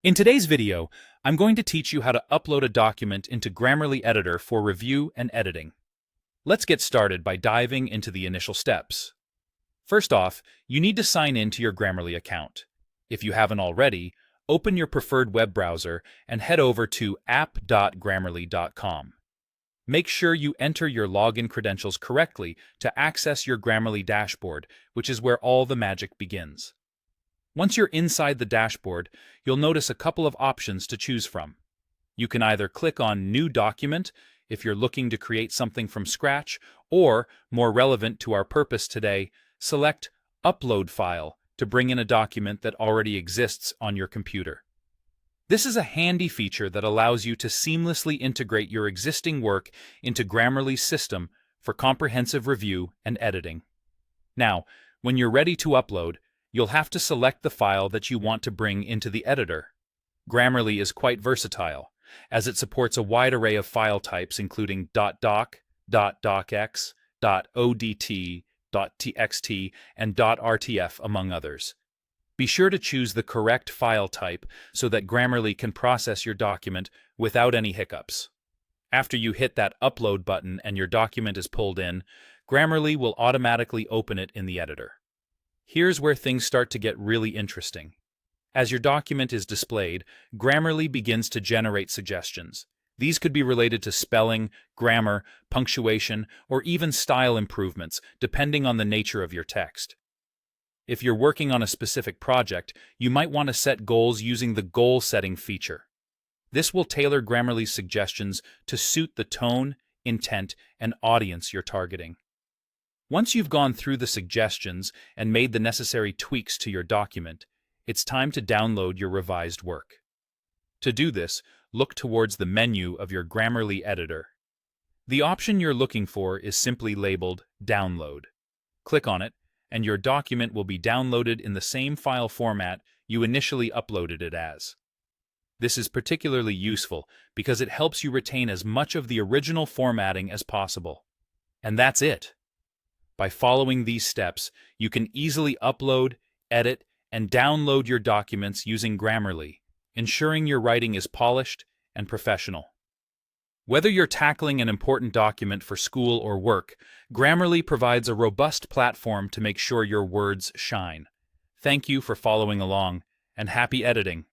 In today's video, I'm going to teach you how to upload a document into Grammarly Editor for review and editing. Let's get started by diving into the initial steps. First off, you need to sign in to your Grammarly account. If you haven't already, open your preferred web browser and head over to app.grammarly.com. Make sure you enter your login credentials correctly to access your Grammarly dashboard, which is where all the magic begins. Once you're inside the dashboard, you'll notice a couple of options to choose from. You can either click on New Document if you're looking to create something from scratch, or, more relevant to our purpose today, select Upload File to bring in a document that already exists on your computer. This is a handy feature that allows you to seamlessly integrate your existing work into Grammarly's system for comprehensive review and editing. Now, when you're ready to upload, you'll have to select the file that you want to bring into the editor. Grammarly is quite versatile, as it supports a wide array of file types including .doc, .docx, .odt, .txt, and .rtf, among others. Be sure to choose the correct file type so that Grammarly can process your document without any hiccups. After you hit that Upload button and your document is pulled in, Grammarly will automatically open it in the editor. Here's where things start to get really interesting. As your document is displayed, Grammarly begins to generate suggestions. These could be related to spelling, grammar, punctuation, or even style improvements, depending on the nature of your text. If you're working on a specific project, you might want to set goals using the Goal Setting feature. This will tailor Grammarly's suggestions to suit the tone, intent, and audience you're targeting. Once you've gone through the suggestions and made the necessary tweaks to your document, it's time to download your revised work. To do this, look towards the menu of your Grammarly editor. The option you're looking for is simply labeled Download. Click on it, and your document will be downloaded in the same file format you initially uploaded it as. This is particularly useful because it helps you retain as much of the original formatting as possible. And that's it. By following these steps, you can easily upload, edit, and download your documents using Grammarly, ensuring your writing is polished and professional. Whether you're tackling an important document for school or work, Grammarly provides a robust platform to make sure your words shine. Thank you for following along, and happy editing!